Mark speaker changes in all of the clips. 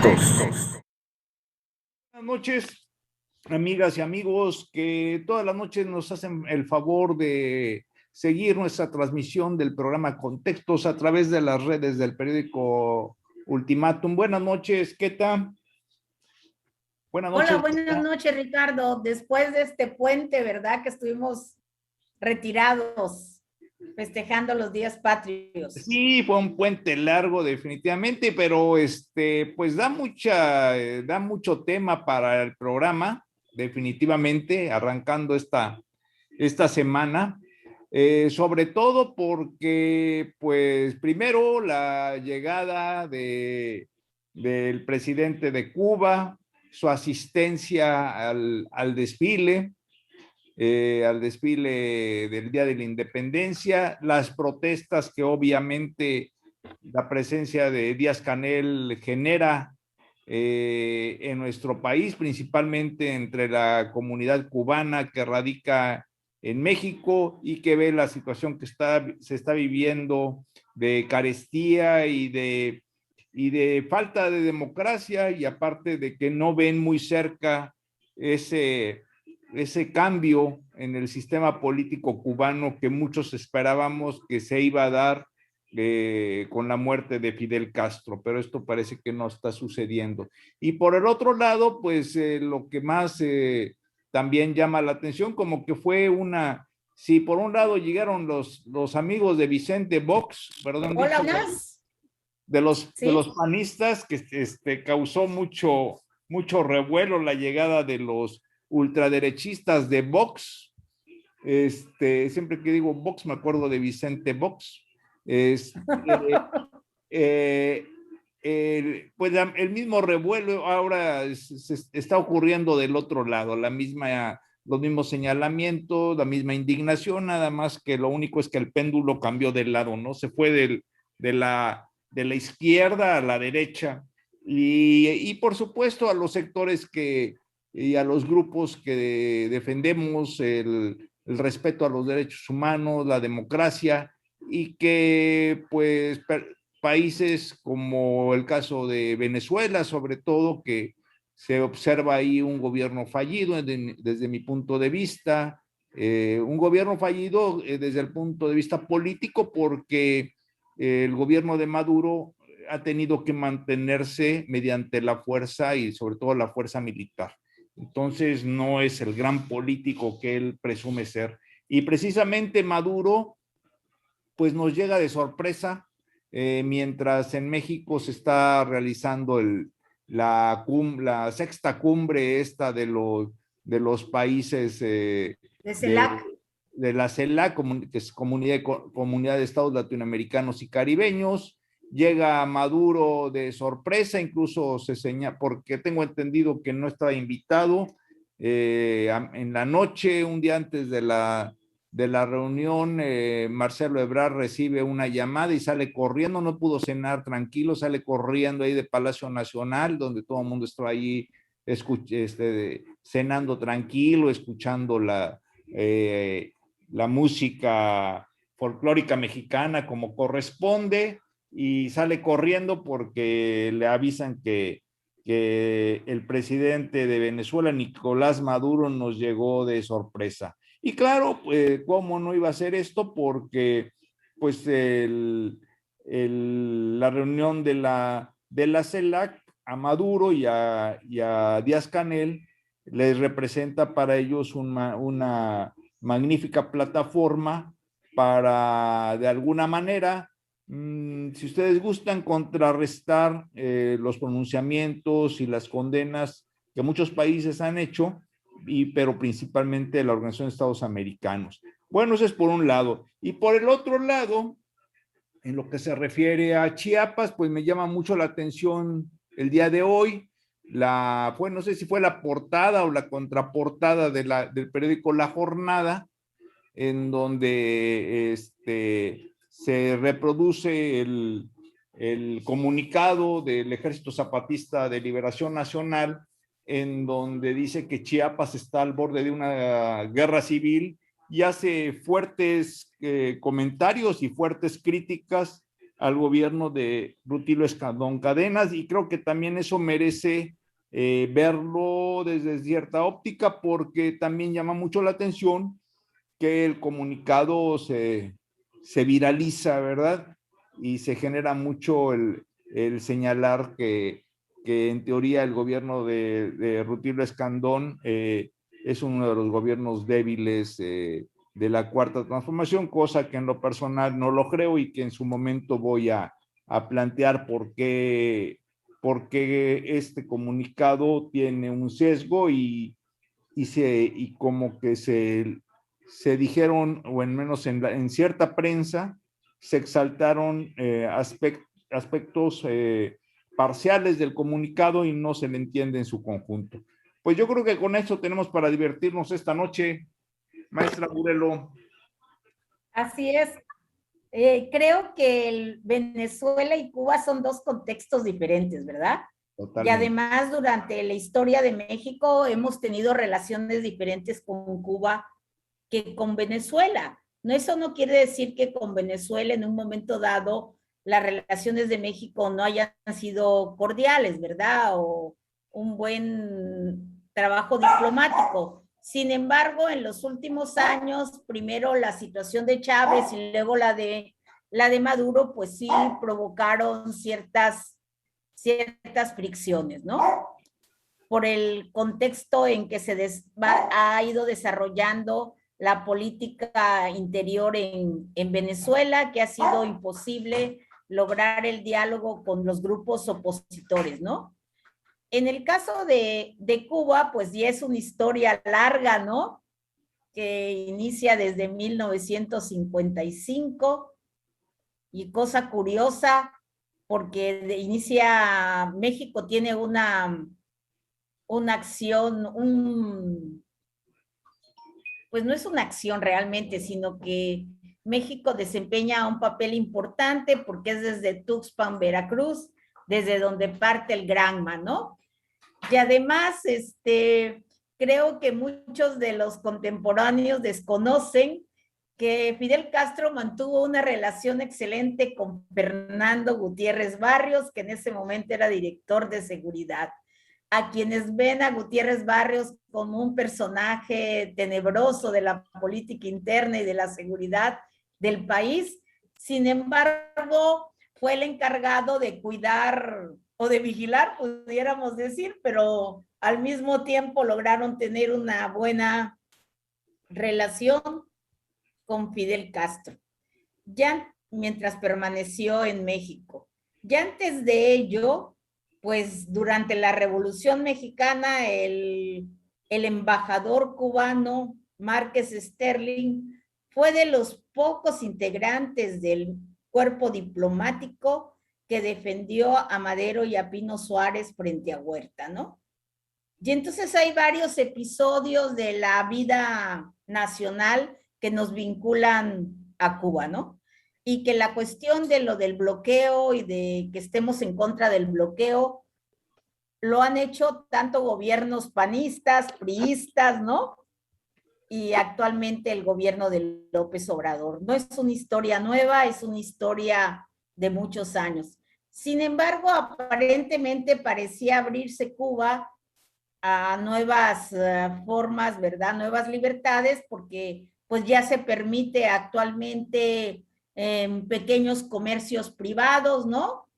Speaker 1: Buenas noches, amigas y amigos, que todas las noches nos hacen el favor de seguir nuestra transmisión del programa Contextos a través de las redes del periódico Ultimátum. Buenas noches, ¿qué tal? Buenas
Speaker 2: Hola,
Speaker 1: noches.
Speaker 2: buenas noches, Ricardo. Después de este puente, ¿verdad? Que estuvimos retirados, festejando los días patrios.
Speaker 1: Sí, fue un puente largo definitivamente, pero pues da mucho tema para el programa, definitivamente, arrancando esta semana. Sobre todo porque, pues, primero la llegada del presidente de Cuba, su asistencia al desfile del Día de la Independencia, las protestas que obviamente la presencia de Díaz-Canel genera en nuestro país, principalmente entre la comunidad cubana que radica en México y que ve la situación que se está viviendo de carestía y de falta de democracia, y aparte de que no ven muy cerca ese cambio en el sistema político cubano que muchos esperábamos que se iba a dar con la muerte de Fidel Castro, pero esto parece que no está sucediendo. Y por el otro lado, pues lo que más también llama la atención, como que fue si por un lado llegaron los amigos de Vicente Vox, perdón,
Speaker 2: Hola,
Speaker 1: dicho,
Speaker 2: buenas.
Speaker 1: de los
Speaker 2: Sí.
Speaker 1: panistas, que causó mucho revuelo la llegada de los ultraderechistas de Vox. Siempre que digo Vox me acuerdo de Vicente Vox. Este, eh, pues el mismo revuelo ahora se está ocurriendo del otro lado, los mismos señalamientos, la misma indignación, nada más que lo único es que el péndulo cambió de lado, ¿no? Se fue de la izquierda a la derecha y por supuesto a los sectores y a los grupos que defendemos el respeto a los derechos humanos, la democracia, y que pues países como el caso de Venezuela, sobre todo, que se observa ahí un gobierno fallido desde mi punto de vista, un gobierno fallido desde el punto de vista político, porque el gobierno de Maduro ha tenido que mantenerse mediante la fuerza y sobre todo la fuerza militar. Entonces no es el gran político que él presume ser. Y precisamente Maduro pues nos llega de sorpresa, mientras en México se está realizando la sexta cumbre esta de los países
Speaker 2: De CELAC.
Speaker 1: de la CELAC, que es Comunidad de Estados Latinoamericanos y Caribeños. Llega Maduro de sorpresa, incluso se señala, porque tengo entendido que no estaba invitado, en la noche, un día antes de la reunión, Marcelo Ebrard recibe una llamada y sale corriendo, no pudo cenar tranquilo, sale corriendo ahí de Palacio Nacional, donde todo el mundo estaba ahí cenando tranquilo, escuchando la música folclórica mexicana como corresponde, y sale corriendo porque le avisan que el presidente de Venezuela, Nicolás Maduro, nos llegó de sorpresa. Y claro, ¿cómo no iba a ser esto? Porque pues la reunión de la CELAC a Maduro y a Díaz-Canel les representa para ellos una magnífica plataforma para, de alguna manera, si ustedes gustan, contrarrestar los pronunciamientos y las condenas que muchos países han hecho, pero principalmente la Organización de Estados Americanos. Bueno, eso es por un lado. Y por el otro lado, en lo que se refiere a Chiapas, pues me llama mucho la atención el día de hoy, no sé si fue la portada o la contraportada del periódico La Jornada, en donde se reproduce el comunicado del Ejército Zapatista de Liberación Nacional, en donde dice que Chiapas está al borde de una guerra civil, y hace fuertes comentarios y fuertes críticas al gobierno de Rutilio Escandón Cadenas, y creo que también eso merece verlo desde cierta óptica, porque también llama mucho la atención que el comunicado se viraliza, ¿verdad? Y se genera mucho el señalar que en teoría el gobierno de Rutilio Escandón es uno de los gobiernos débiles de la Cuarta Transformación, cosa que en lo personal no lo creo y que en su momento voy a plantear por qué este comunicado tiene un sesgo y como que se dijeron, o en menos en cierta prensa, se exaltaron aspectos parciales del comunicado y no se le entiende en su conjunto. Pues yo creo que con eso tenemos para divertirnos esta noche, maestra Burelo.
Speaker 2: Así es. Creo que Venezuela y Cuba son dos contextos diferentes, ¿verdad? Y
Speaker 1: Totalmente.
Speaker 2: además, durante la historia de México hemos tenido relaciones diferentes con Cuba que con Venezuela. No, eso no quiere decir que con Venezuela en un momento dado las relaciones de México no hayan sido cordiales, ¿verdad? O un buen trabajo diplomático. Sin embargo, en los últimos años, primero la situación de Chávez y luego la de Maduro, pues sí provocaron ciertas fricciones, ¿no? Por el contexto en que ha ido desarrollando la política interior en Venezuela, que ha sido imposible lograr el diálogo con los grupos opositores, ¿no? En el caso de Cuba, pues ya es una historia larga, ¿no? Que inicia desde 1955 y cosa curiosa, porque inicia, México tiene una acción, pues no es una acción realmente, sino que México desempeña un papel importante porque es desde Tuxpan, Veracruz, desde donde parte el Granma, ¿no? Y además, creo que muchos de los contemporáneos desconocen que Fidel Castro mantuvo una relación excelente con Fernando Gutiérrez Barrios, que en ese momento era director de seguridad. A quienes ven a Gutiérrez Barrios como un personaje tenebroso de la política interna y de la seguridad del país, sin embargo, fue el encargado de cuidar o de vigilar, pudiéramos decir, pero al mismo tiempo lograron tener una buena relación con Fidel Castro, ya mientras permaneció en México. Ya antes de ello, pues durante la Revolución Mexicana, el embajador cubano Márquez Sterling fue de los pocos integrantes del cuerpo diplomático que defendió a Madero y a Pino Suárez frente a Huerta, ¿no? Y entonces hay varios episodios de la vida nacional que nos vinculan a Cuba, ¿no? Y que la cuestión de lo del bloqueo y de que estemos en contra del bloqueo lo han hecho tanto gobiernos panistas, priistas, ¿no? Y actualmente el gobierno de López Obrador. No es una historia nueva, es una historia de muchos años. Sin embargo, aparentemente parecía abrirse Cuba a nuevas formas, ¿verdad? Nuevas libertades, porque pues ya se permite actualmente pequeños comercios privados, ¿no?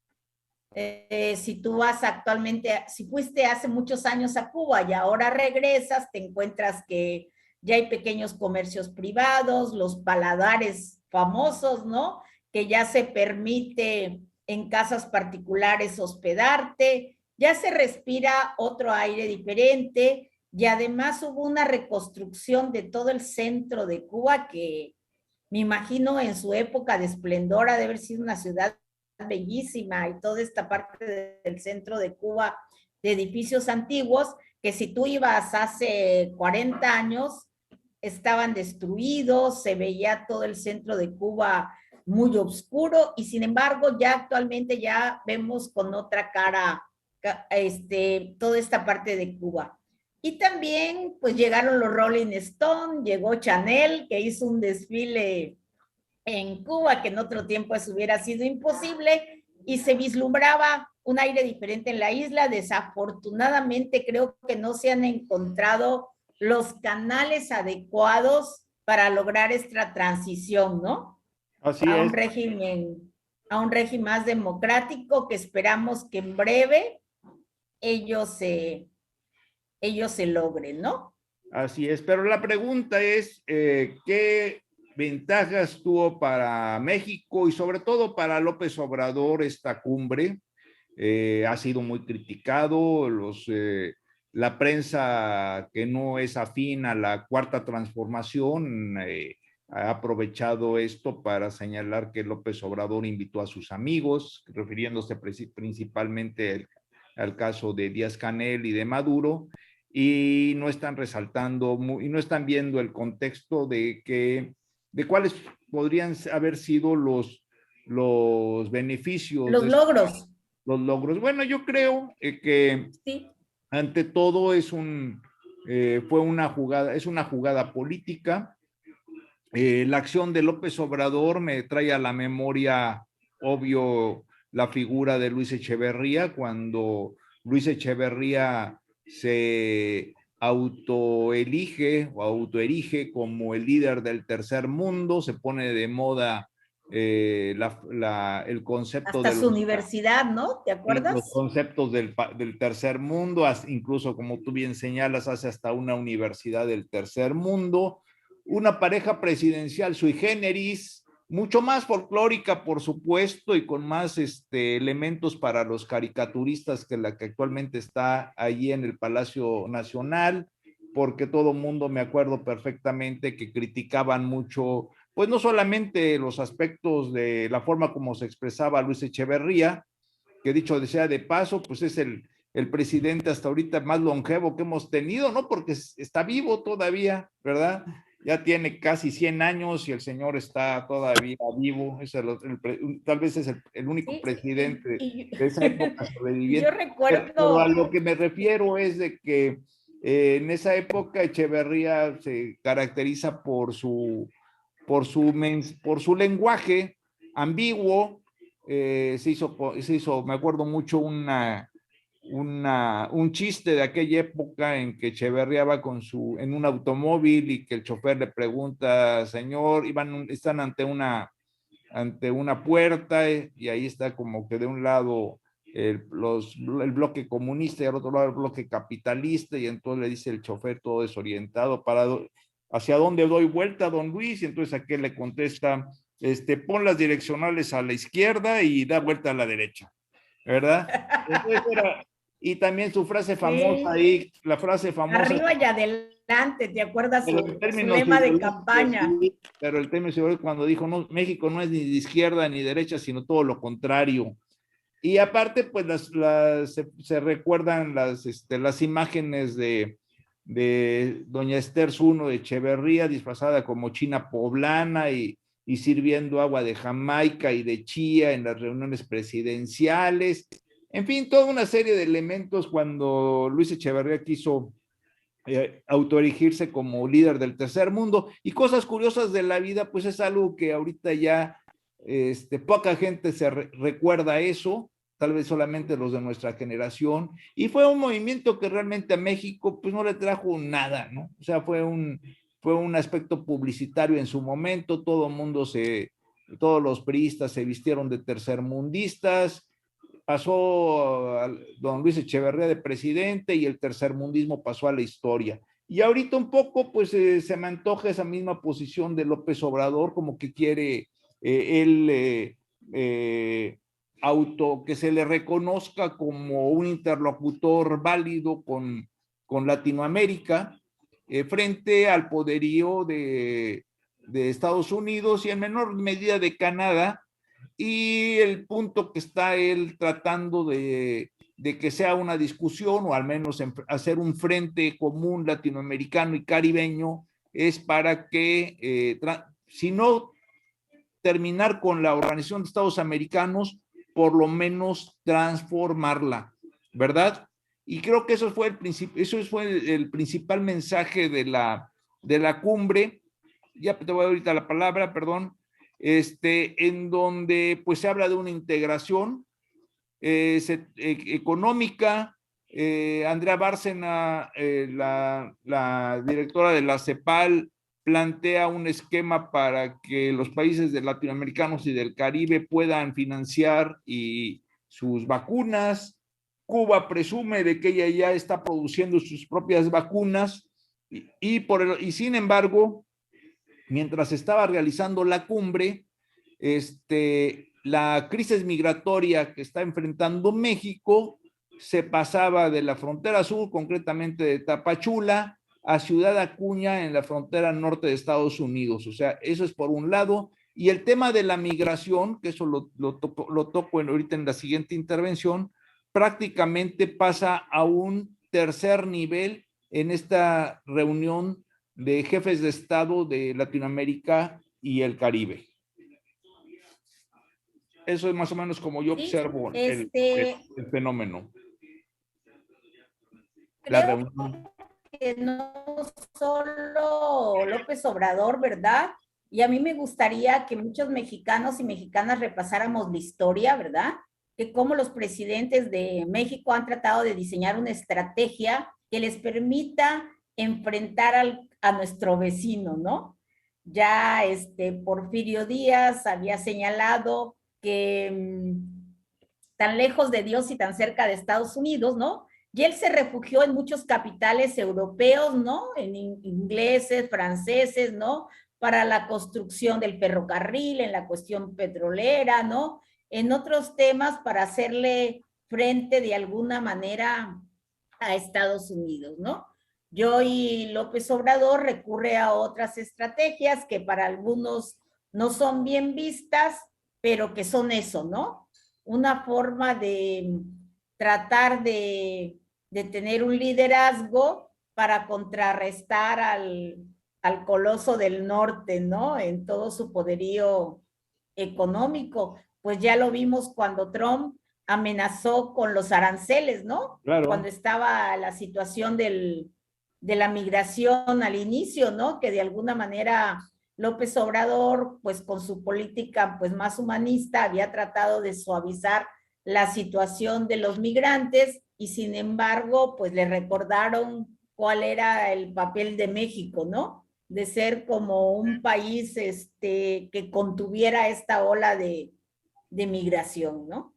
Speaker 2: Si tú vas actualmente, si fuiste hace muchos años a Cuba y ahora regresas, te encuentras que ya hay pequeños comercios privados, los paladares famosos, ¿no? Que ya se permite en casas particulares hospedarte, ya se respira otro aire diferente y además hubo una reconstrucción de todo el centro de Cuba que me imagino en su época de esplendor ha de haber sido una ciudad bellísima y toda esta parte del centro de Cuba de edificios antiguos que si tú ibas hace 40 años estaban destruidos, se veía todo el centro de Cuba muy oscuro y sin embargo ya actualmente ya vemos con otra cara toda esta parte de Cuba. Y también pues llegaron los Rolling Stone, llegó Chanel que hizo un desfile en Cuba, que en otro tiempo eso hubiera sido imposible, y se vislumbraba un aire diferente en la isla. Desafortunadamente creo que no se han encontrado los canales adecuados para lograr esta transición, ¿no?
Speaker 1: Así
Speaker 2: A
Speaker 1: es.
Speaker 2: un régimen, a un régimen más democrático que esperamos que en breve ellos se, ellos se logren, ¿no?
Speaker 1: Así es, pero la pregunta es, ¿qué ventajas tuvo para México y sobre todo para López Obrador esta cumbre? Ha sido muy criticado, la prensa que no es afín a la cuarta transformación ha aprovechado esto para señalar que López Obrador invitó a sus amigos, refiriéndose principalmente al caso de Díaz-Canel y de Maduro, y no están resaltando y no están viendo el contexto de cuáles podrían haber sido los beneficios
Speaker 2: Los
Speaker 1: de
Speaker 2: logros,
Speaker 1: los logros. Bueno, yo creo que
Speaker 2: sí.
Speaker 1: ante todo fue una jugada, es una jugada política. La acción de López Obrador me trae a la memoria, obvio, la figura de Luis Echeverría, cuando Luis Echeverría se autoelige o autoerige como el líder del tercer mundo, se pone de moda el concepto
Speaker 2: Hasta
Speaker 1: de
Speaker 2: su universidad, ¿no? ¿Te
Speaker 1: los
Speaker 2: acuerdas?
Speaker 1: conceptos del tercer mundo, incluso como tú bien señalas, hace hasta una universidad del tercer mundo, una pareja presidencial sui generis, mucho más folclórica, por supuesto, y con más elementos para los caricaturistas que la que actualmente está allí en el Palacio Nacional, porque todo mundo, me acuerdo perfectamente, que criticaban mucho, pues no solamente los aspectos de la forma como se expresaba Luis Echeverría, que dicho sea de paso, pues es el presidente hasta ahorita más longevo que hemos tenido, ¿no? Porque está vivo todavía, ¿verdad? Ya tiene casi 100 años y el señor está todavía vivo. Tal vez es el único
Speaker 2: Sí,
Speaker 1: presidente
Speaker 2: y
Speaker 1: de esa época
Speaker 2: y yo
Speaker 1: sobreviviente. Pero a
Speaker 2: recuerdo,
Speaker 1: lo que me refiero es de que en esa época Echeverría se caracteriza por su lenguaje ambiguo. Se hizo, me acuerdo mucho, un chiste de aquella época en que Echeverría va en un automóvil y que el chofer le pregunta, señor, están ante una puerta y ahí está como que de un lado el bloque comunista y al otro lado el bloque capitalista, y entonces le dice el chofer todo desorientado, ¿hacia dónde doy vuelta, don Luis? Y entonces aquel le contesta, pon las direccionales a la izquierda y da vuelta a la derecha, ¿verdad? Entonces y también su frase famosa
Speaker 2: sí,
Speaker 1: ahí, la frase famosa,
Speaker 2: arriba y adelante, ¿te acuerdas
Speaker 1: pero en
Speaker 2: su
Speaker 1: términos
Speaker 2: lema de
Speaker 1: ideológicos,
Speaker 2: campaña?
Speaker 1: sí, pero el tema es cuando dijo, no, México no es ni de izquierda ni derecha, sino todo lo contrario. Y aparte, pues se recuerdan las imágenes de doña Esther Zuno de Echeverría, disfrazada como china poblana y sirviendo agua de Jamaica y de chía en las reuniones presidenciales. En fin, toda una serie de elementos cuando Luis Echeverría quiso autoerigirse como líder del tercer mundo. Y cosas curiosas de la vida, pues es algo que ahorita ya poca gente recuerda eso, tal vez solamente los de nuestra generación, y fue un movimiento que realmente a México pues no le trajo nada, ¿no? O sea, fue un aspecto publicitario en su momento, todos los priistas se vistieron de tercermundistas, pasó a don Luis Echeverría de presidente y el tercermundismo pasó a la historia. Y ahorita un poco, pues se me antoja esa misma posición de López Obrador, como que quiere él que se le reconozca como un interlocutor válido con Latinoamérica frente al poderío de Estados Unidos y en menor medida de Canadá, y el punto que está él tratando de que sea una discusión o al menos hacer un frente común latinoamericano y caribeño es para que, si no terminar con la Organización de Estados Americanos, por lo menos transformarla, ¿verdad? Y creo que eso fue el principal mensaje de la cumbre. Ya te voy ahorita la palabra, perdón. en donde pues se habla de una integración económica. Andrea Bárcena, la directora de la CEPAL, plantea un esquema para que los países latinoamericanos y del Caribe puedan financiar sus vacunas. Cuba presume de que ella ya está produciendo sus propias vacunas y sin embargo, mientras estaba realizando la cumbre, la crisis migratoria que está enfrentando México se pasaba de la frontera sur, concretamente de Tapachula, a Ciudad Acuña en la frontera norte de Estados Unidos. O sea, eso es por un lado. Y el tema de la migración, que eso lo toco ahorita en la siguiente intervención, prácticamente pasa a un tercer nivel en esta reunión de jefes de Estado de Latinoamérica y el Caribe. Eso es más o menos como yo observo el fenómeno.
Speaker 2: Creo que no solo López Obrador, ¿verdad? Y a mí me gustaría que muchos mexicanos y mexicanas repasáramos la historia, ¿verdad? Que cómo los presidentes de México han tratado de diseñar una estrategia que les permita enfrentar a nuestro vecino, ¿no? Ya Porfirio Díaz había señalado que tan lejos de Dios y tan cerca de Estados Unidos, ¿no? Y él se refugió en muchos capitales europeos, ¿no? En ingleses, franceses, ¿no? Para la construcción del ferrocarril, en la cuestión petrolera, ¿no? En otros temas para hacerle frente de alguna manera a Estados Unidos, ¿no? Yo y López Obrador recurre a otras estrategias que para algunos no son bien vistas, pero que son eso, ¿no? Una forma de tratar de tener un liderazgo para contrarrestar al coloso del norte, ¿no? En todo su poderío económico. Pues ya lo vimos cuando Trump amenazó con los aranceles, ¿no?
Speaker 1: Claro.
Speaker 2: Cuando estaba la situación de la migración al inicio, ¿no? Que de alguna manera López Obrador, pues con su política pues más humanista, había tratado de suavizar la situación de los migrantes y sin embargo, pues le recordaron cuál era el papel de México, ¿no? De ser como un país que contuviera esta ola de migración, ¿no?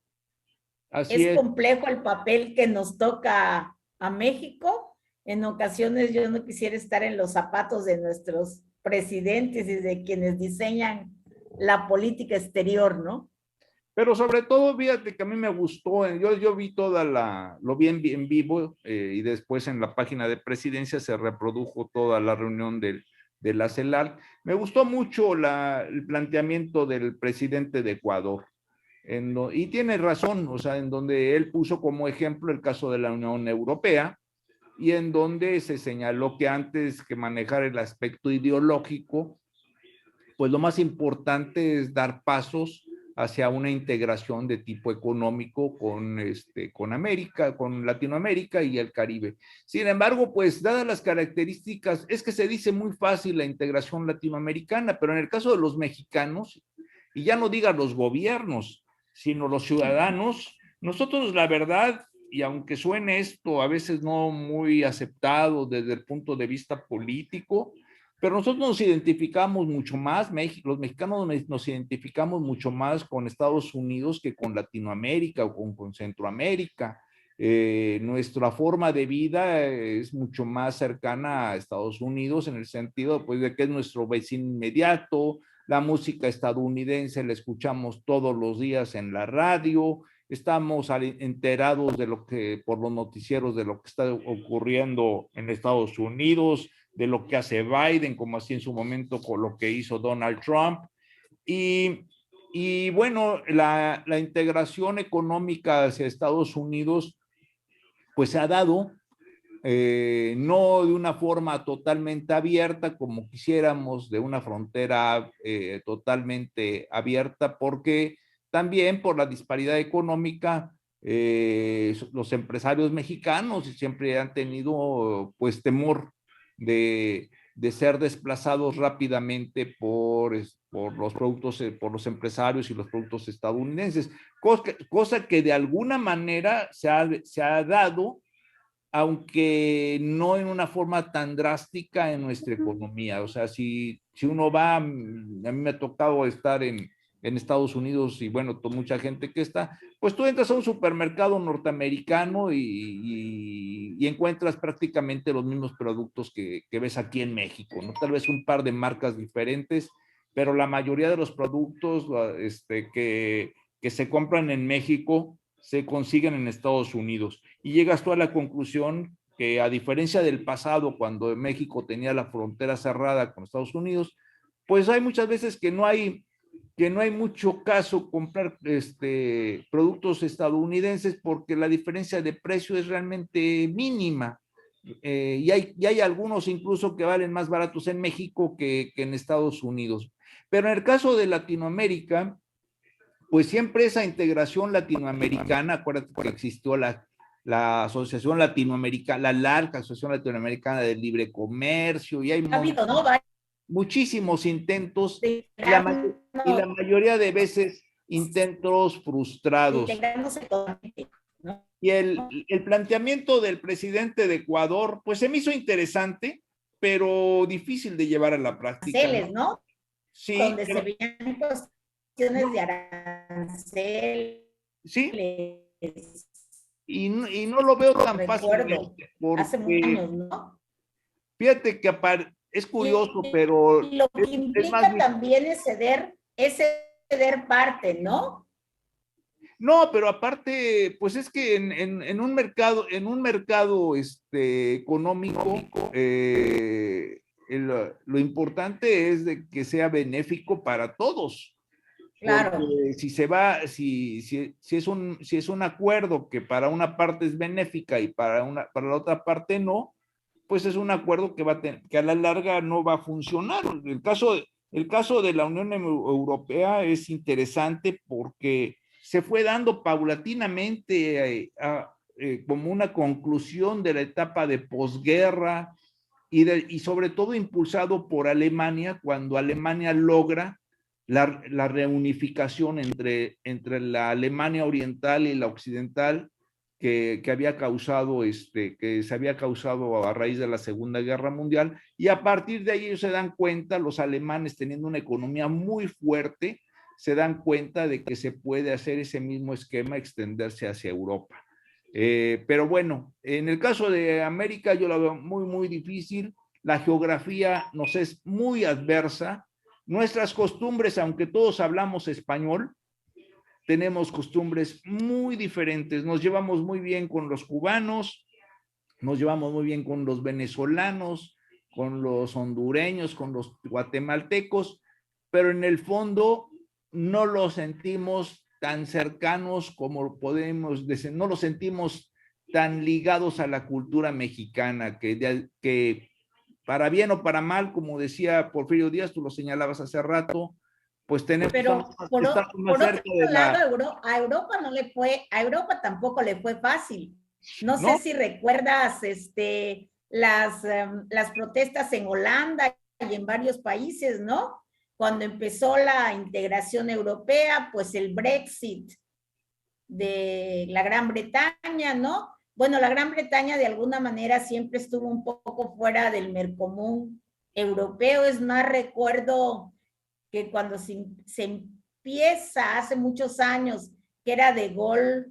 Speaker 1: Así
Speaker 2: es complejo el papel que nos toca a México. En ocasiones yo no quisiera estar en los zapatos de nuestros presidentes y de quienes diseñan la política exterior, ¿no?
Speaker 1: Pero sobre todo, fíjate que a mí me gustó, yo vi lo vi en vivo y después en la página de presidencia se reprodujo toda la reunión de la CELAC. Me gustó mucho el planteamiento del presidente de Ecuador. Y tiene razón, o sea, en donde él puso como ejemplo el caso de la Unión Europea y en donde se señaló que antes que manejar el aspecto ideológico, pues lo más importante es dar pasos hacia una integración de tipo económico con América, con Latinoamérica y el Caribe. Sin embargo, pues dadas las características, es que se dice muy fácil la integración latinoamericana, pero en el caso de los mexicanos, y ya no digan los gobiernos, sino los ciudadanos, nosotros la verdad, y aunque suene esto a veces no muy aceptado desde el punto de vista político, pero nosotros nos identificamos mucho más, los mexicanos nos identificamos mucho más con Estados Unidos que con Latinoamérica o con Centroamérica. Nuestra forma de vida es mucho más cercana a Estados Unidos en el sentido pues, de que es nuestro vecino inmediato, la música estadounidense la escuchamos todos los días en la radio, estamos enterados de lo que, por los noticieros, de lo que está ocurriendo en Estados Unidos, de lo que hace Biden, como así en su momento con lo que hizo Donald Trump. Y bueno, la integración económica hacia Estados Unidos, pues se ha dado, no de una forma totalmente abierta como quisiéramos, de una frontera totalmente abierta, porque también por la disparidad económica, los empresarios mexicanos siempre han tenido pues temor de de ser desplazados rápidamente por los productos, por los empresarios y los productos estadounidenses, cosa que de alguna manera se ha dado, aunque no en una forma tan drástica en nuestra economía. O sea, si uno va, a mí me ha tocado estar en Estados Unidos y bueno, mucha gente que está, pues tú entras a un supermercado norteamericano y encuentras prácticamente los mismos productos que ves aquí en México, ¿no? Tal vez un par de marcas diferentes, pero la mayoría de los productos que se compran en México se consiguen en Estados Unidos. Y llegas tú a la conclusión que, a diferencia del pasado, cuando México tenía la frontera cerrada con Estados Unidos, pues hay muchas veces que no hay mucho caso comprar productos estadounidenses, porque la diferencia de precio es realmente mínima. Y hay algunos incluso que valen más baratos en México que en Estados Unidos. Pero en el caso de Latinoamérica, pues siempre esa integración latinoamericana, acuérdate que existió la Asociación Latinoamericana, la larga Asociación Latinoamericana del Libre Comercio, y hay
Speaker 2: Ha habido, ¿no?
Speaker 1: muchísimos intentos,
Speaker 2: De
Speaker 1: y la mayoría de veces intentos frustrados.
Speaker 2: integrándose totalmente, ¿no?
Speaker 1: Y el planteamiento del presidente de Ecuador, pues se me hizo interesante, pero difícil de llevar a la práctica,
Speaker 2: Aranceles, ¿no?
Speaker 1: Sí,
Speaker 2: Donde se veían cuestiones de aranceles.
Speaker 1: sí, y no lo veo tan
Speaker 2: Recuerdo, hace muchos
Speaker 1: porque
Speaker 2: años, ¿no?
Speaker 1: fíjate que es curioso, pero
Speaker 2: y lo que
Speaker 1: es
Speaker 2: implica
Speaker 1: más,
Speaker 2: también es ceder parte, ¿no?
Speaker 1: no, pero aparte, pues es que en un mercado, económico, lo importante es de que sea benéfico para todos.
Speaker 2: Claro.
Speaker 1: Porque si es un acuerdo que para una parte es benéfica y para la otra parte no, pues es un acuerdo que a la larga no va a funcionar. El caso de la Unión Europea es interesante porque se fue dando paulatinamente como una conclusión de la etapa de posguerra, y sobre todo impulsado por Alemania, cuando Alemania logra la reunificación entre la Alemania oriental y la occidental, que se había causado a raíz de la Segunda Guerra Mundial, y a partir de ahí ellos se dan cuenta, los alemanes, teniendo una economía muy fuerte, se dan cuenta de que se puede hacer ese mismo esquema, extenderse hacia Europa. Pero bueno, en el caso de América yo la veo muy, muy difícil. La geografía nos es muy adversa. Nuestras costumbres, aunque todos hablamos español, tenemos costumbres muy diferentes. Nos llevamos muy bien con los cubanos, nos llevamos muy bien con los venezolanos, con los hondureños, con los guatemaltecos, pero en el fondo no los sentimos tan cercanos como podemos decir, no los sentimos tan ligados a la cultura mexicana, que para bien o para mal, como decía Porfirio Díaz, tú lo señalabas hace rato, pues tenemos,
Speaker 2: pero por otro lado, a Europa tampoco le fue fácil. No sé si recuerdas las protestas en Holanda y en varios países, ¿no? Cuando empezó la integración europea, pues el Brexit de la Gran Bretaña, ¿no? Bueno, la Gran Bretaña de alguna manera siempre estuvo un poco fuera del Mercomún europeo. Es más, recuerdo que cuando se empieza hace muchos años, que era De Gaulle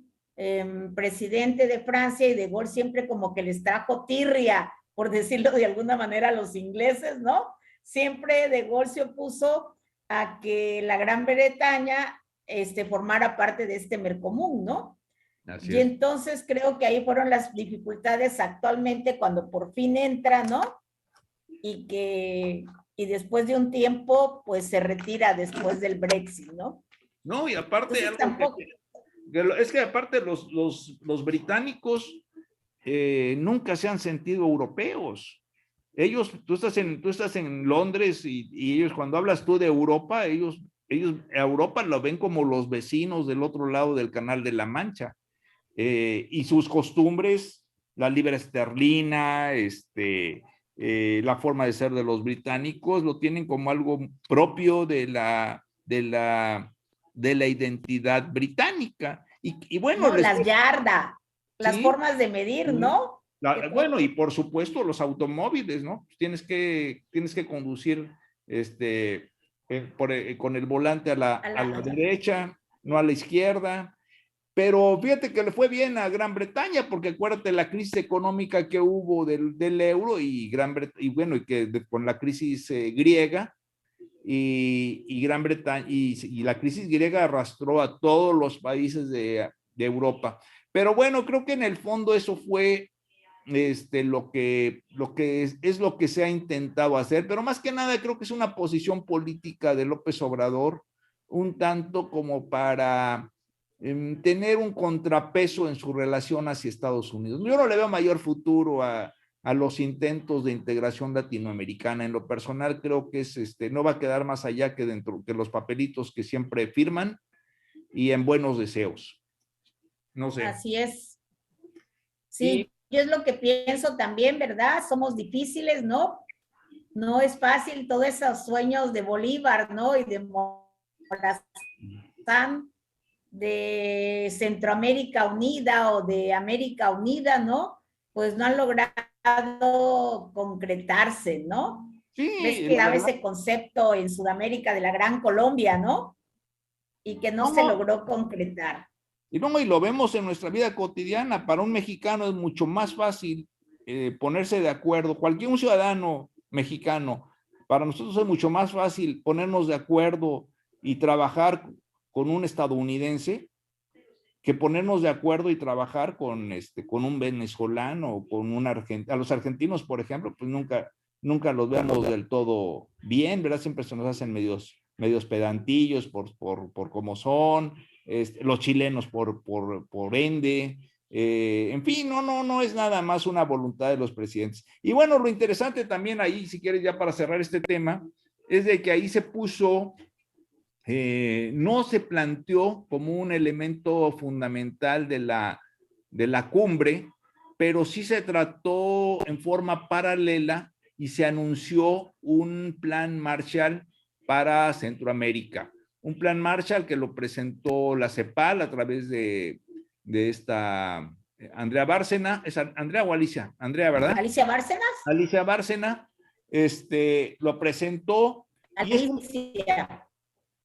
Speaker 2: presidente de Francia, y De Gaulle siempre como que les trajo tirria, por decirlo de alguna manera, a los ingleses, ¿no? Siempre De Gaulle se opuso a que la Gran Bretaña formara parte de este Mercomún, ¿no? Así y entonces creo que ahí fueron las dificultades actualmente cuando por fin entra, ¿no? Y después de un tiempo, pues se retira después del Brexit, ¿no?
Speaker 1: No, y aparte, es que aparte los británicos nunca se han sentido europeos. Tú estás en Londres y ellos, cuando hablas tú de Europa, ellos a Europa lo ven como los vecinos del otro lado del Canal de la Mancha. Y sus costumbres, la libra esterlina, la forma de ser de los británicos, lo tienen como algo propio de la identidad británica. Y bueno,
Speaker 2: no, las yardas, las
Speaker 1: sí,
Speaker 2: formas de medir,
Speaker 1: sí.
Speaker 2: ¿no?
Speaker 1: Bueno, y por supuesto los automóviles, ¿no? Tienes que conducir con el volante a
Speaker 2: A
Speaker 1: la derecha, no a la izquierda. Pero fíjate que le fue bien a Gran Bretaña, porque acuérdate la crisis económica que hubo del euro y bueno, y que con la crisis griega, y Gran Bretaña, y la crisis griega arrastró a todos los países de Europa. Pero bueno, creo que en el fondo eso fue lo que es lo que se ha intentado hacer, pero más que nada creo que es una posición política de López Obrador, un tanto como para tener un contrapeso en su relación hacia Estados Unidos. Yo no le veo mayor futuro a los intentos de integración latinoamericana. En lo personal creo que no va a quedar más allá que dentro de los papelitos que siempre firman y en buenos deseos. No sé.
Speaker 2: Así es.
Speaker 1: Y
Speaker 2: Sí, yo es lo que pienso también, ¿verdad? Somos difíciles, ¿no? No es fácil todos esos sueños de Bolívar, ¿no? Y de Morazán, de Centroamérica Unida o de América Unida, ¿no? Pues no han logrado concretarse, ¿no? Ves
Speaker 1: sí,
Speaker 2: que
Speaker 1: la
Speaker 2: daba
Speaker 1: verdad.
Speaker 2: ese concepto en Sudamérica de la Gran Colombia, ¿no? Y que no se
Speaker 1: No,
Speaker 2: logró concretar.
Speaker 1: y no, y lo vemos en nuestra vida cotidiana. Para un mexicano es mucho más fácil ponerse de acuerdo. Un ciudadano mexicano, para nosotros es mucho más fácil ponernos de acuerdo y trabajar con un estadounidense que ponernos de acuerdo y trabajar con un venezolano o con un argentino. A los argentinos, por ejemplo, pues nunca los vemos del todo bien, ¿verdad? Siempre se nos hacen medios pedantillos por cómo son, los chilenos por ende. En fin, no es nada más una voluntad de los presidentes. Y bueno, lo interesante también ahí, si quieres ya para cerrar este tema, es de que ahí se puso no se planteó como un elemento fundamental de la cumbre, pero sí se trató en forma paralela y se anunció un plan Marshall para Centroamérica. Un plan Marshall que lo presentó la CEPAL a través de esta Andrea Bárcena. ¿Es Andrea o Alicia? Andrea, ¿verdad?
Speaker 2: Alicia Bárcenas.
Speaker 1: Alicia Bárcena lo presentó y es un
Speaker 2: Alicia.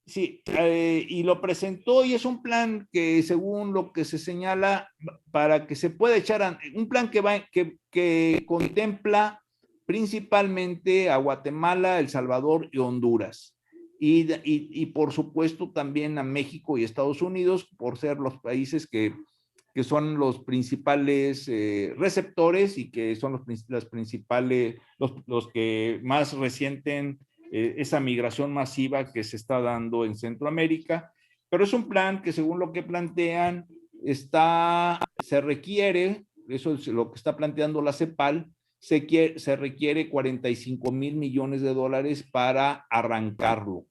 Speaker 1: Sí, y lo presentó y es un plan que según lo que se señala para que se pueda echar, un plan que contempla principalmente a Guatemala, El Salvador y Honduras. Y por supuesto también a México y Estados Unidos por ser los países que son los principales receptores y que son las principales, los que más resienten esa migración masiva que se está dando en Centroamérica, pero es un plan que según lo que plantean, se requiere, eso es lo que está planteando la CEPAL, se requiere 45,000 millones de dólares para arrancarlo.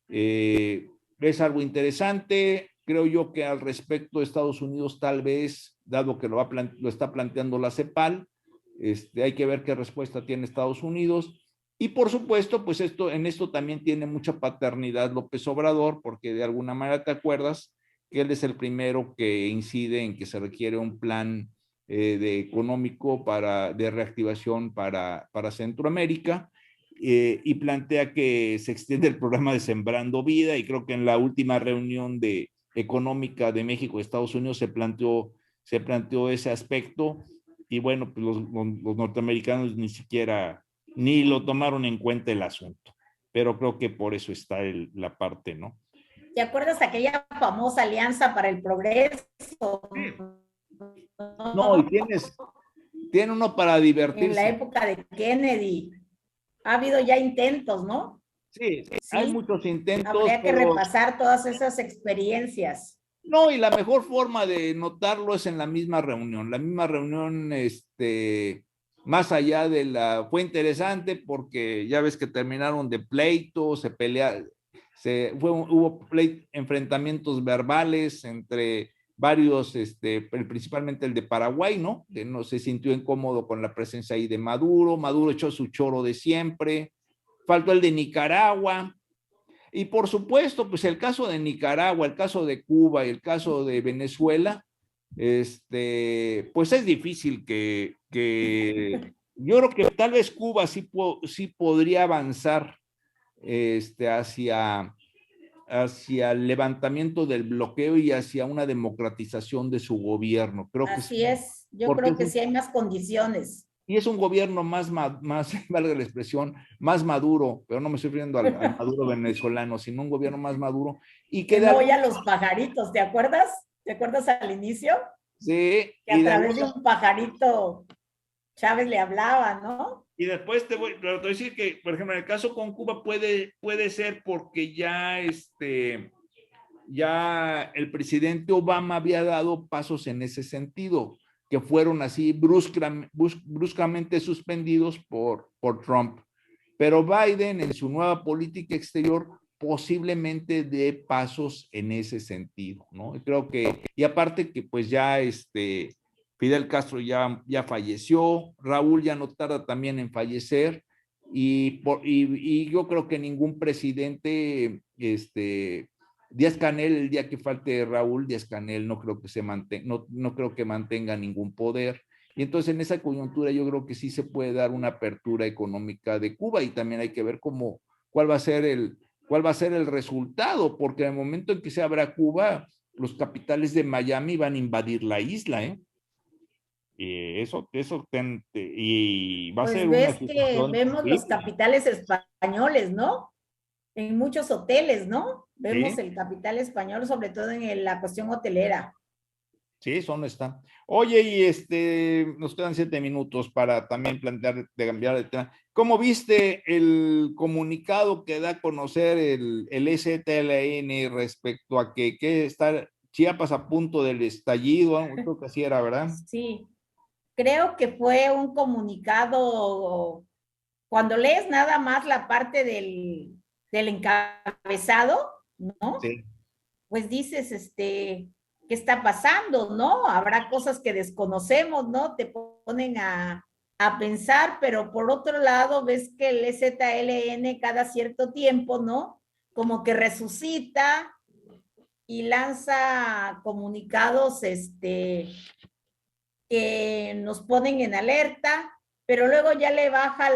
Speaker 1: Es algo interesante, creo yo que al respecto Estados Unidos tal vez, dado que lo está planteando la CEPAL, hay que ver qué respuesta tiene Estados Unidos. Y por supuesto, pues en esto también tiene mucha paternidad López Obrador, porque de alguna manera te acuerdas que él es el primero que incide en que se requiere un plan económico de reactivación para Centroamérica, y plantea que se extiende el programa de Sembrando Vida, y creo que en la última reunión económica de México y Estados Unidos se planteó ese aspecto, y bueno, pues los norteamericanos ni lo tomaron en cuenta el asunto, pero creo que por eso está la parte, ¿no?
Speaker 2: ¿Te acuerdas aquella famosa Alianza para el Progreso?
Speaker 1: No, y tiene uno para
Speaker 2: En la
Speaker 1: divertirse.
Speaker 2: época de Kennedy. Ha habido ya intentos, ¿no?
Speaker 1: Sí, hay
Speaker 2: Sí,
Speaker 1: muchos intentos,
Speaker 2: habría que
Speaker 1: pero
Speaker 2: repasar todas esas experiencias.
Speaker 1: no, y la mejor forma de notarlo es en la misma reunión. La misma reunión, más allá fue interesante porque ya ves que terminaron de pleito, hubo enfrentamientos verbales entre varios, principalmente el de Paraguay, ¿no? Que no se sintió incómodo con la presencia ahí de Maduro. Maduro echó su choro de siempre. Faltó el de Nicaragua. Y por supuesto, pues el caso de Nicaragua, el caso de Cuba y el caso de Venezuela, pues es difícil yo creo que tal vez Cuba sí podría avanzar hacia el levantamiento del bloqueo y hacia una democratización de su gobierno. Creo que
Speaker 2: Así es, yo
Speaker 1: porque
Speaker 2: creo que sí hay más condiciones.
Speaker 1: y es un gobierno más, valga la expresión, más maduro, pero no me estoy refiriendo al maduro venezolano, sino un gobierno más maduro. Y
Speaker 2: que no oye a los pajaritos, ¿te acuerdas? ¿Te acuerdas al inicio?
Speaker 1: Sí.
Speaker 2: Que a través de un pajarito Chávez le hablaba, ¿no?
Speaker 1: Y después te voy a decir que, por ejemplo, en el caso con Cuba puede ser porque ya el presidente Obama había dado pasos en ese sentido, que fueron así bruscamente suspendidos por Trump. Pero Biden en su nueva política exterior posiblemente dé pasos en ese sentido, ¿no? Y creo que, y aparte que pues ya Fidel Castro ya falleció, Raúl ya no tarda también en fallecer, y yo creo que ningún presidente, Díaz-Canel, el día que falte Raúl Díaz-Canel, no creo que no creo que mantenga ningún poder. Y entonces en esa coyuntura yo creo que sí se puede dar una apertura económica de Cuba, y también hay que ver cuál va a ser el resultado, porque en el momento en que se abra Cuba, los capitales de Miami van a invadir la isla, ¿eh? Y y va a
Speaker 2: Pues
Speaker 1: ser una
Speaker 2: ves que
Speaker 1: situación.
Speaker 2: vemos los capitales españoles, ¿no? En muchos hoteles, ¿no? Vemos
Speaker 1: ¿Sí?
Speaker 2: el capital español, sobre todo en la cuestión hotelera.
Speaker 1: Sí, son están. Oye, y nos quedan 7 minutos para también plantear de cambiar de tema. ¿Cómo viste el comunicado que da a conocer el EZLN respecto a que está Chiapas a punto del estallido? Creo que así era, ¿verdad?
Speaker 2: Sí, creo que fue un comunicado, cuando lees nada más la parte del encabezado, ¿no?
Speaker 1: Sí.
Speaker 2: Pues dices, ¿qué está pasando, no? Habrá cosas que desconocemos, ¿no? Te ponen a pensar, pero por otro lado ves que el EZLN cada cierto tiempo, ¿no? Como que resucita y lanza comunicados, que nos ponen en alerta, pero luego ya le baja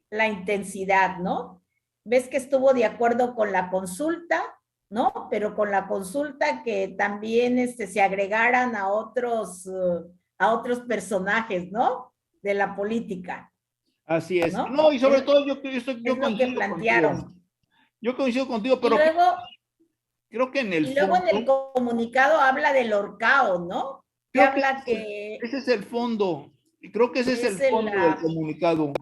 Speaker 2: la intensidad, ¿no? Ves que estuvo de acuerdo con la consulta, ¿no? Pero con la consulta que también se agregaran a otros personajes, ¿no? De la política,
Speaker 1: Así es.
Speaker 2: ¿no?
Speaker 1: No, y sobre todo
Speaker 2: Es
Speaker 1: yo
Speaker 2: lo que
Speaker 1: coincido contigo.
Speaker 2: plantearon.
Speaker 1: Yo coincido contigo,
Speaker 2: Y
Speaker 1: pero
Speaker 2: luego,
Speaker 1: creo que en el
Speaker 2: y luego en el
Speaker 1: fondo,
Speaker 2: comunicado habla del horcao, ¿no? Que
Speaker 1: creo que
Speaker 2: habla que
Speaker 1: ese es el fondo. Y creo que ese es
Speaker 2: es
Speaker 1: el fondo del comunicado.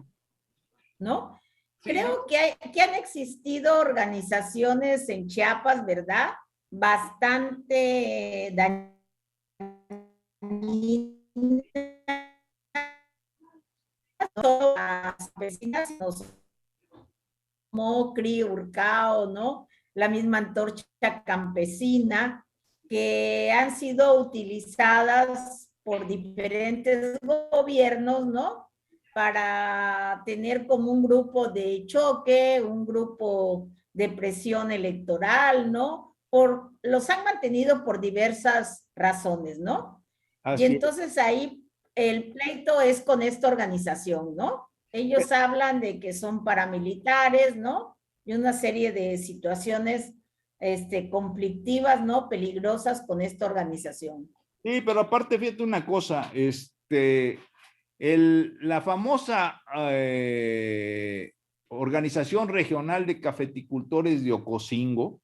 Speaker 2: ¿no?
Speaker 1: Sí,
Speaker 2: Creo que han existido organizaciones en Chiapas, ¿verdad? Bastante dañinas, las vecinas, Mocri, Urcao, ¿no? La misma antorcha campesina, que han sido utilizadas por diferentes gobiernos, ¿no? Para tener como un grupo de choque, un grupo de presión electoral, ¿no? Los han mantenido por diversas razones, ¿no? Y
Speaker 1: así es.
Speaker 2: entonces ahí el pleito es con esta organización, ¿no? Ellos hablan de que son paramilitares, ¿no? Y una serie de situaciones conflictivas, ¿no? Peligrosas con esta organización.
Speaker 1: Sí, pero aparte, fíjate una cosa, la famosa Organización Regional de Cafeticultores de Ocosingo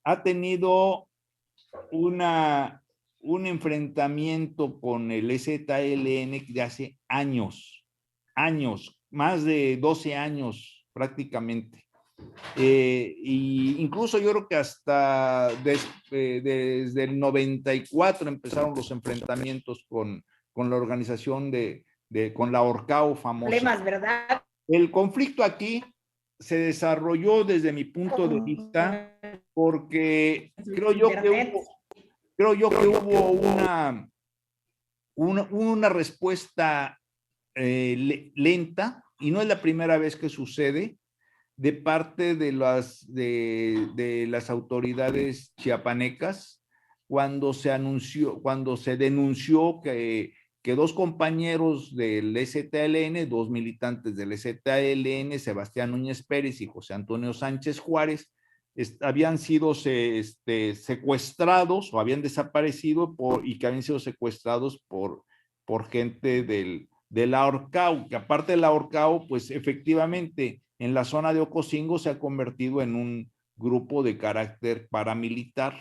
Speaker 1: ha tenido un enfrentamiento con el EZLN de hace años, más de 12 años prácticamente. Y incluso yo creo que hasta desde el 94 empezaron los enfrentamientos con la organización con la Orcao famosa.
Speaker 2: Problemas, ¿verdad?
Speaker 1: El conflicto aquí se desarrolló desde mi punto de vista porque creo yo que creo yo que hubo una respuesta lenta, y no es la primera vez que sucede, de parte de las autoridades chiapanecas cuando se denunció que dos compañeros del ZLN, dos militantes del ZLN, Sebastián Núñez Pérez y José Antonio Sánchez Juárez, habían sido secuestrados o habían desaparecido y que habían sido secuestrados por gente del Ahorcao, que aparte del Ahorcao, pues efectivamente en la zona de Ocosingo se ha convertido en un grupo de carácter paramilitar.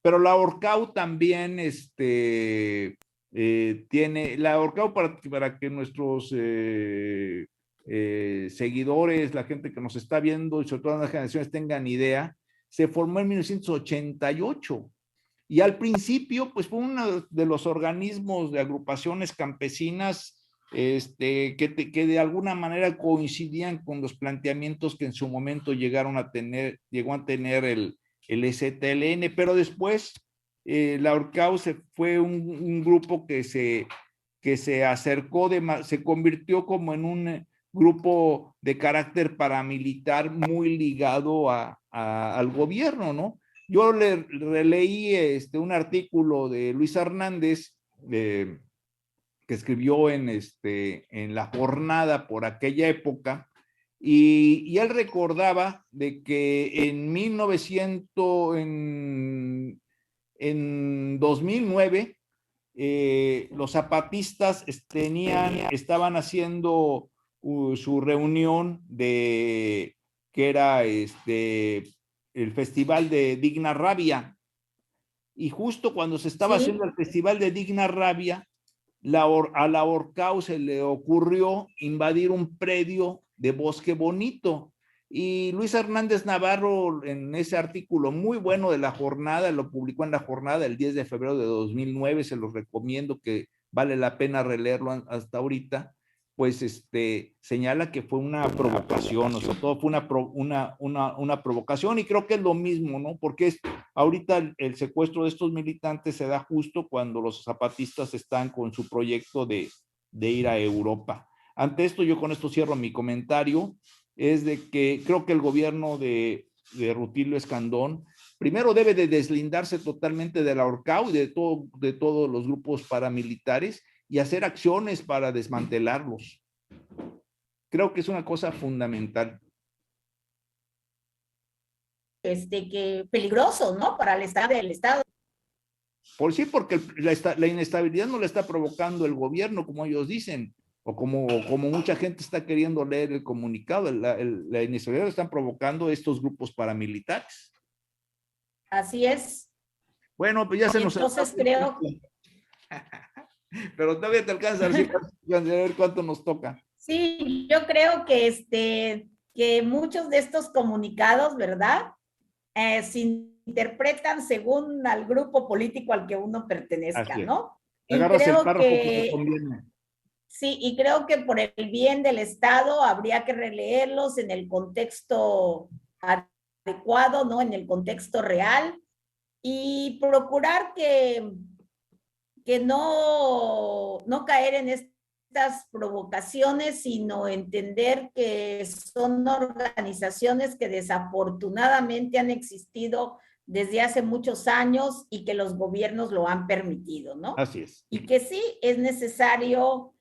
Speaker 1: Pero la Ahorcao también tiene, la Ahorcao para que nuestros seguidores, la gente que nos está viendo y sobre todo las generaciones tengan idea, se formó en 1988. Y al principio, pues fue uno de los organismos de agrupaciones campesinas que de alguna manera coincidían con los planteamientos que en su momento llegó a tener el ZLN, pero después la Ahorcao fue un grupo que se acercó, se convirtió como en un grupo de carácter paramilitar muy ligado al gobierno, ¿no? Yo releí un artículo de Luis Hernández, que escribió en La Jornada por aquella época, y él recordaba de que en 2009, los zapatistas estaban haciendo su reunión que era el Festival de Digna Rabia, y justo cuando se estaba haciendo el Festival de Digna Rabia, a la Ahorcao se le ocurrió invadir un predio de Bosque Bonito. Y Luis Hernández Navarro, en ese artículo muy bueno de La Jornada, lo publicó en La Jornada el 10 de febrero de 2009, se los recomiendo, que vale la pena releerlo hasta ahorita, pues señala que fue una provocación, o sea, todo fue una provocación, y creo que es lo mismo, ¿no? Porque ahorita el secuestro de estos militantes se da justo cuando los zapatistas están con su proyecto de ir a Europa. Ante esto, yo con esto cierro mi comentario, es de que creo que el gobierno de Rutilio Escandón primero debe de deslindarse totalmente de la Ahorcao y de todos los grupos paramilitares y hacer acciones para desmantelarlos. Creo que es una cosa fundamental.
Speaker 2: Que peligroso, ¿no? Para el Estado del Estado.
Speaker 1: Por sí, porque la inestabilidad no la está provocando el gobierno, como ellos dicen, o como mucha gente está queriendo leer el comunicado. La inestabilidad la están provocando estos grupos paramilitares.
Speaker 2: Así es.
Speaker 1: Bueno, pues ya se nos...
Speaker 2: Entonces creo...
Speaker 1: Pero todavía te alcanza a ver cuánto nos toca.
Speaker 2: Sí, yo creo que, que muchos de estos comunicados, ¿verdad? Se interpretan según al grupo político al que uno pertenezca, ¿no? Y
Speaker 1: agarras el
Speaker 2: creo
Speaker 1: párrafo que te conviene.
Speaker 2: Sí, y creo que por el bien del Estado habría que releerlos en el contexto adecuado, ¿no? En el contexto real, y procurar que no caer en estas provocaciones, sino entender que son organizaciones que desafortunadamente han existido desde hace muchos años y que los gobiernos lo han permitido, ¿no?
Speaker 1: Así es.
Speaker 2: Y que sí es necesario